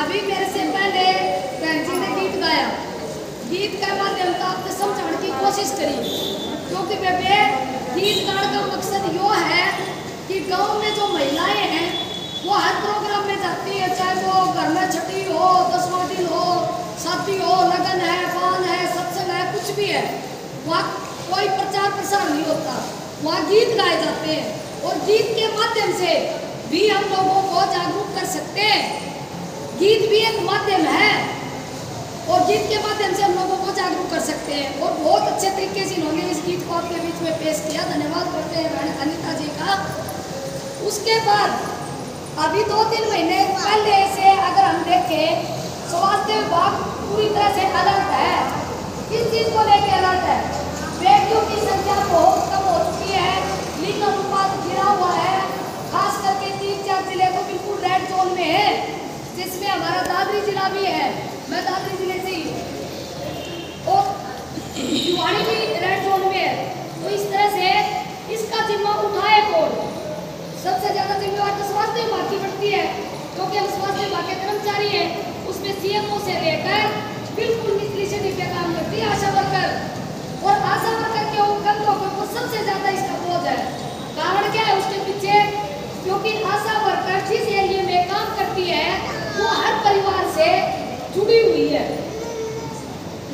अभी मेरे से पहले बहन जी ने गीत गाया, गीत के माध्यम से आपको समझाने की कोशिश करी, क्योंकि बेबे गीत गाने का मकसद यो है कि गांव में जो महिलाएं हैं वो हर प्रोग्राम में जाती है, चाहे वो घर में छठी हो, 10वां दिन हो, शादी हो, लगन है, पान है, सत्संग है, कुछ भी है, वहाँ कोई प्रचार प्रसार नहीं होता, वहाँ गीत गाए जाते हैं और गीत के माध्यम से भी हम लोगों को जागरूक कर सकते हैं। गीत भी एक माध्यम है और गीत के माध्यम से हम लोगों को जागरूक कर सकते हैं और बहुत अच्छे तरीके से इन्होंने इस गीत को आपके बीच में पेश किया, धन्यवाद करते हैं बहन अनीता जी का। उसके बाद अभी 2-3 महीने पहले से अगर हम देखें, स्वास्थ्य विभाग पूरी तरह से अलर्ट है। किस चीज को लेकर अलर्ट है? बेटियों की संख्या बहुत कम हो चुकी है, लिंग अनुपात गिरा हुआ है, खास करके 3-4 जिले तो बिल्कुल रेड जोन में है, जिसमें हमारा दादरी जिला भी है। मैं दादरी जिले से ही और भिवानी भी रेड जोन में है। तो इस तरह से इसका जिम्मा उठाए कौन? सबसे ज्यादा जिम्मेवार तो स्वास्थ्य विभाग की बढ़ती है, क्योंकि हम स्वास्थ्य विभाग के कर्मचारी हैं। उसमें सीएमओ से लेकर बिल्कुल निचली श्रेणी पे काम करती है आशा वर्कर, और आशा वर्कर के कंधों के ऊपर सबसे ज्यादा इसका बोझ है। कारण क्या है उसके पीछे? क्योंकि आशा वर्कर जिस एरिया में काम करती है वो हर परिवार से जुड़ी हुई है,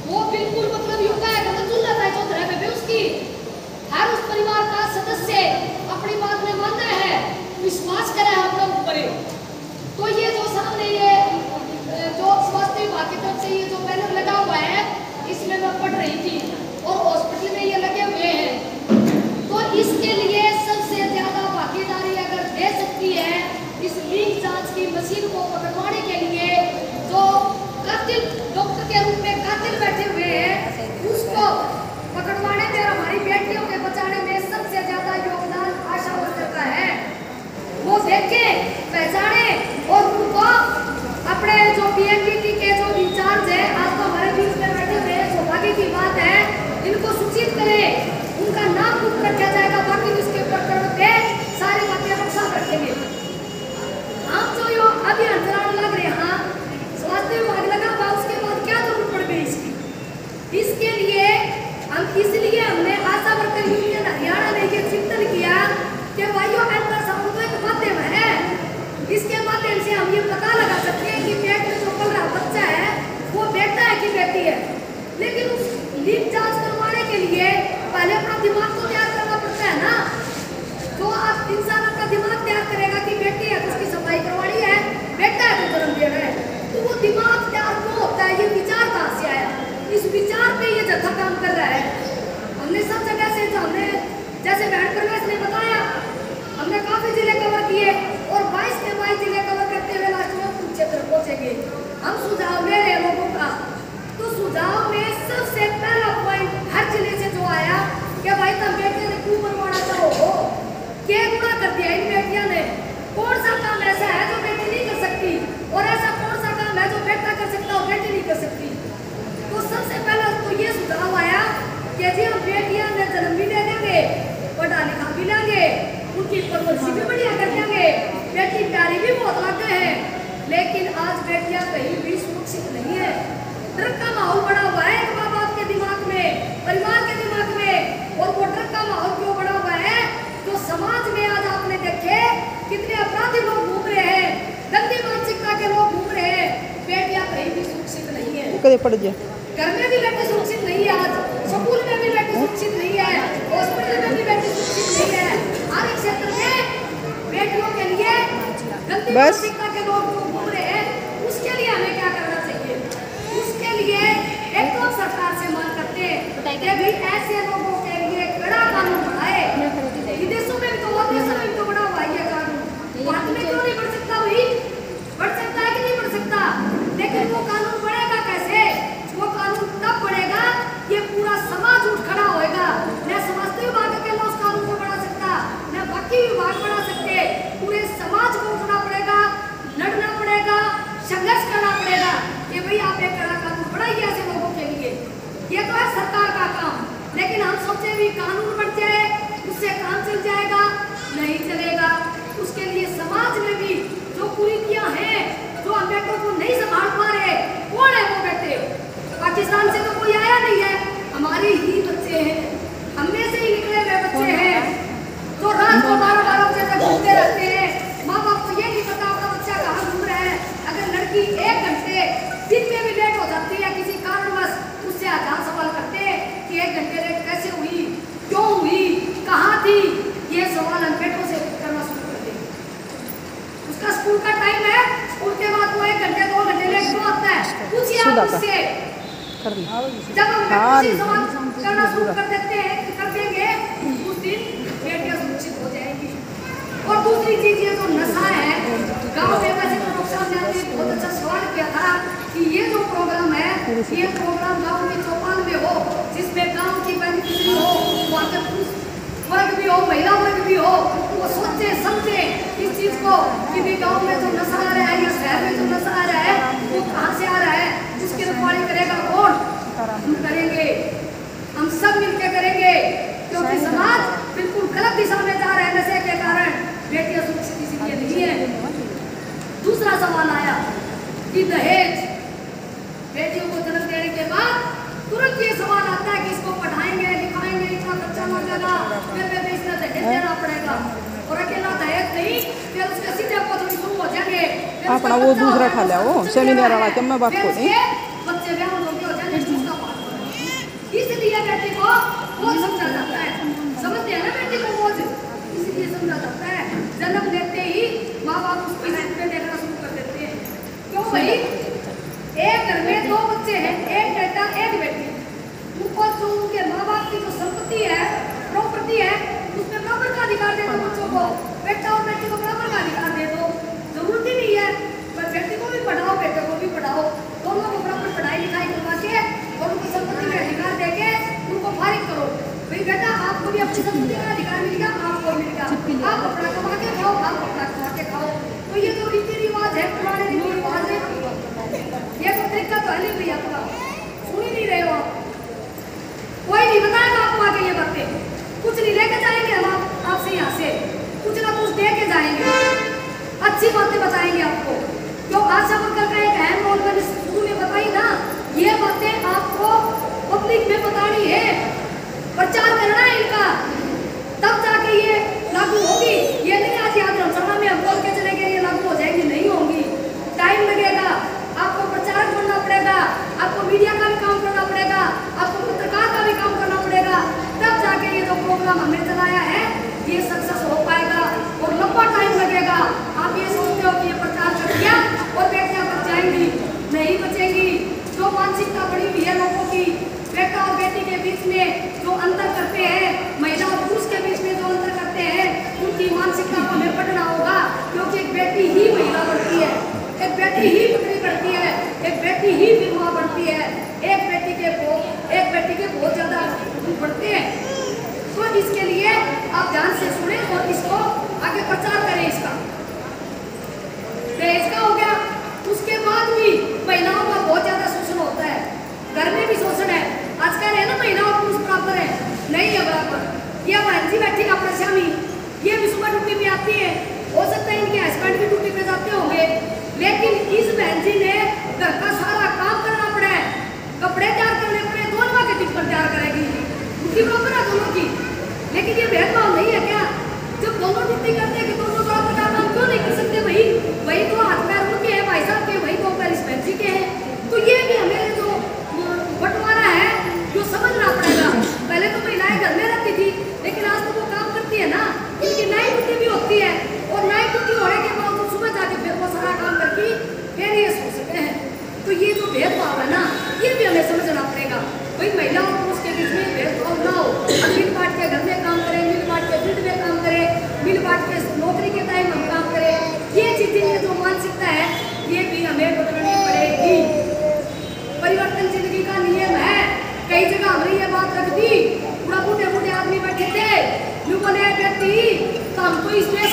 वो बिल्कुल मतलब यूं का है चुन रहा है चौधरा बेबे, उसकी हर उस परिवार का सदस्य अपनी बात में मानना है, विश्वास करे हम लोग ऊपर। तो ये जो सामने ये जो स्वास्थ्य विभाग की तरफ से ये जो बैनर लगा हुआ है, इसमें मैं पढ़ रही थी और हॉस्पिटल में ये लगे हुए हैं। तो इसके लिए सबसे ज्यादा भागीदारी अगर दे सकती है इस लिंग जांच की मशीन को पकड़वाने के लिए, जो कातिल डॉक्टर के रूप में कातिल बैठे हुए हैं, उसको पकड़वाने में, हमारी बेटियों के बचाने में सबसे ज्यादा योगदान आशा वर्कर का है। वो देखे, पहचाने और उनको अपने जो पीएमडीटी के जो इंचार्ज है, आज तो हमारे बीच में बैठे हुए हैं, सौभाग्य की बात है, इनको सूचित करें, उनका नाम गुप्त रखा जाएगा, बाकी इसके प्रकरण पे सारी बातें हम साफ रखेंगे। हम जो यो अभियान चलाने लग रहे हैं, स्वास्थ्य विभाग लगा हुआ, उसके बाद क्या जरूरत पड़ गई इसकी? इसके लिए इसलिए हमने आशा वर्कर यूनियन हरियाणा ने ये चिंतन किया कि भाइयों अल्ट्रासाउंड तो एक माध्यम है, इसके माध्यम से हम ये पता लगा सकते हैं कि पेट में जो पल रहा बच्चा है वो बेटा है कि बेटी है। लेकिन उस लिंग जांच करवाने के लिए पहले अपना दिमाग तो तैयार करना पड़ता है ना। तो आप इंसान अपना दिमाग तैयार करेगा कि बेटी है तो उसकी सफाई करवानी है, बेटा है तो जन्म दे रहा है, तो वो दिमाग तैयार क्यों होता है? ये विचार कहाँ से आया? इस विचार पे ये जगह काम कर रहा है। हमने सब जगह से, हमने जैसे बहन प्रवेश ने बताया, हमने काफी जिले कवर किए और 22 के 22 जिले कवर करते हुए लास्ट में कुरुक्षेत्र पहुंचेंगे। हम सुझाव ले रहे लोगों का, तो सुझाव में सबसे पहला पॉइंट हर जिले से जो आया कि भाई तुम बेटियां ने क्यों बनवाना चाहो, क्या गुना कर दिया इन बेटियां ने, कौन सा काम ऐसा है जो बेटी नहीं कर सकती और ऐसा कौन सा काम है जो बेटा कर सकता और बेटी नहीं कर सकती। तो सबसे पहला तो ये सुझाव आया कि जी हम बेटियां ने जन्म भी दे देंगे, पढ़ा लिखा भी लेंगे, उनकी परवरिश भी बढ़िया कर देंगे, बेटी प्यारी भी बहुत लगते हैं, लेकिन आज बेटियां कहीं भी सुरक्षित नहीं है। डर का माहौल बड़ा हुआ है माँ बाप के दिमाग में, परिवार के दिमाग में, और वो डर का माहौल क्यों बड़ा हुआ है? तो समाज में आज आपने देखे कितने अपराधी लोग घूम रहे हैं, गंदी मानसिकता के लोग घूम रहे हैं, बेटियां कहीं भी सुरक्षित नहीं है। घर में भी बेटी सुरक्षित नहीं है, आज स्कूल में भी बेटी सुरक्षित नहीं है, हॉस्पिटल में भी बेटी सुरक्षित नहीं है, हर एक क्षेत्र में बेटियों के लिए गंदी मानसिकता के लोग जो घूम रहे हैं, उसके लिए हमें क्या करना चाहिए? उसके लिए एक तो सरकार से मांग करते हैं कि भाई ऐसे लोगों के लिए कड़ा कानून बनाए। विदेशों में भी तो, देशों में भी तो बड़ा हुआ है कानून, भारत में क्यों नहीं बढ़ सकता? भाई बढ़ सकता है कि नहीं बढ़ सकता? लेकिन वो कानून बढ़ेगा कैसे? वो कानून तब बढ़ेगा ये पूरा समाज उठ खड़ा होएगा। न स्वास्थ्य विभाग अकेला उस कानून को बढ़ा सकता, न बाकी विभाग बढ़ा सकते, पूरे समाज को उठना पड़ेगा, लड़ना पड़ेगा, संघर्ष करना पड़ेगा कि भाई आप एक कड़ा कानून बढ़ाइए ऐसे लोगों के लिए। ये तो है सरकार का काम, लेकिन हम सोचे भी कानून बढ़ जाए उससे काम चल जाएगा, नहीं चले। उसके बाद वो 1 घंटे 2 घंटे लेट क्यों आता है? पूछिए आप उससे। जब हम व्यक्ति सवाल करना शुरू कर देंगे उस दिन बेटियां सुरक्षित हो जाएंगी। और दूसरी चीज ये जो नशा है, गाँव में वैसे तो साहब ने बहुत अच्छा सवाल किया था कि ये जो प्रोग्राम है, ये प्रोग्राम गाँव की चौपाल में हो, जिसमें गाँव की बेनिफिशियरी हो, वहाँ के पुरुष वर्ग भी हो, महिला वर्ग भी हो, वो सोचे समझे इस चीज को कि भी गाँव में जो नशा आ रहा है या शहर में जो नशा आ रहा है वो कहाँ से आ रहा है, उसकी रखवाली करेगा कौन? हम करेंगे, हम सब मिलकर करेंगे, क्योंकि समाज बिल्कुल गलत दिशा में जा रहा है नशे के कारण। बेटियां सुरक्षित इसलिए नहीं है। दूसरा सवाल आया कि दहेज, बेटियों को जन्म देने के बाद तुरंत ये सवाल आता है कि इसको पढ़ाएंगे लिखाएंगे, इतना खर्चा हो जाएगा, फिर इसका दहेज देना पड़ेगा। और अकेला दहेज नहीं, फिर उसके सीधे पौधे शुरू हो जाएंगे। अपना वो दूसरा खा लिया वो सेमिनार वाला के मैं बात को नहीं, बच्चे ब्याह हो जाएंगे, उसका बात करें। इसलिए बेटी को बोझ समझा जाता है, समझते हैं ना बेटी को बोझ, इसलिए समझा जाता है। जन्म लेते ही माँ बाप उसको पे देखना शुरू कर देते हैं। क्यों भाई? एक घर में 2 बच्चे हैं, एक बेटा एक बेटी, उनको जो उनके माँ बाप की जो संपत्ति है, प्रॉपर्टी है, उसमें बराबर का अधिकार दे दो बच्चों को। बेटा और बेटी को बराबर का अधिकार दे दो, जरूरत ही नहीं है पर बेटी को भी पढ़ाओ बेटे को भी पढ़ाओ, दोनों को बराबर पढ़ाई लिखाई करवा के और उनकी संपत्ति में अधिकार देके उनको फारिग करो। भाई बेटा आपको भी अपनी संपत्ति का अधिकार मिलेगा, आपको मिलेगा, आप अपना कमा के खाओ, आप अपना कमा के खाओ। तो ये जो रीति रिवाज है, पुराने रीति रिवाज है, ये तो तरीका तो है नहीं भैया, आपका सुन ही नहीं रहे हो आप। कोई नहीं बताएगा आपको आगे ये बातें, कुछ नहीं लेके जाएंगे हम आपसे यहाँ से, कुछ ना कुछ दे के जाएंगे, अच्छी बातें बताएंगे आपको। क्यों आशा वर्कर का एक अहम रोल मैंने शुरू में बताई ना, ये बातें आपको पब्लिक में बतानी है, प्रचार करना है इनका, तब जाके ये लागू होगी। ये नहीं आज यहाँ धर्मसभा में हम बोल के चले गए ये लागू हो जाएगी, नहीं होंगी, टाइम लगेगा, आपको प्रचार करना पड़ेगा, आपको मीडिया का भी काम करना पड़ेगा, आपको पत्रकार का भी काम करना पड़ेगा, तब जाके ये जो प्रोग्राम हमने चलाया है ये सक्सेस हो पाएगा और लंबा टाइम लगेगा। आप ये सोचते हो कि ये प्रचार कर दिया और बेटियां बच जाएंगी, नहीं बचेंगी। जो मानसिकता बड़ी हुई है लोगों की, बेटा और बेटी के बीच में जो अंतर करते हैं, महिला और पुरुष के बीच में जो अंतर करते हैं, उनकी मानसिकता को हमें पढ़ना होगा। क्योंकि एक बेटी ही महिला बनती है, एक बेटी ही पुत्री बनती है, एक बेटी ही विधवा बनती है, एक बेटी के बहुत ज्यादा बढ़ते हैं। तो इसके लिए आप ध्यान से सुने और इसको आगे प्रचार करें। इसका दहेज का हो गया, उसके बाद भी महिलाओं का बहुत ज्यादा शोषण होता है, घर में भी शोषण है। आज कह रहे हैं ना महिला और पुरुष बराबर है, नहीं है बराबर। ये बहन जी बैठी का परेशानी, ये भी सुबह ड्यूटी पे आती है, हो सकता है इनके हस्बैंड भी ड्यूटी पे जाते होंगे, लेकिन इस बहन जी ने घर का सारा काम करना पड़ा है, कपड़े तैयार करने पड़े, दोनों के टिप्पण तैयार करेगी, ड्यूटी बराबर है दोनों की। लेकिन ये भेदभाव नहीं है क्या? जब दोनों ड्यूटी करते हैं कि दोनों बराबर का काम क्यों नहीं कर सकते? वही तो हाथ पैर उनके हैं, भाई साहब के, वही तो पैर इस बहन जी के हैं। तो ये भी हमें जो बंटवारा है जो समझना पड़ेगा। पहले तो महिलाएं घर में रहती थी, लेकिन आज तो वो काम करती है ना, इनकी नाइट ड्यूटी भी होती है और नाइट ड्यूटी होने के बाद तो सुबह जाके फिर वो सारा काम करके फिर ये सो सकते हैं। तो ये जो भेदभाव है ना, ये भी हमें समझना पड़ेगा। भाई महिला और पुरुष के बीच में भेदभाव ना हो, मिल बांट के घर में काम करें, मिल बांट के फील्ड में काम करें, मिल बांट के नौकरी के टाइम हम काम करें। ये चीजें, ये जो मानसिकता है, ये भी हमें बदलनी पड़ेगी। परिवर्तन जिंदगी का नियम है। कई जगह हमने ये बात रख दी, पूरा बूढ़े बूढ़े आदमी बैठे थे, बोले बेटी तो हमको इस देश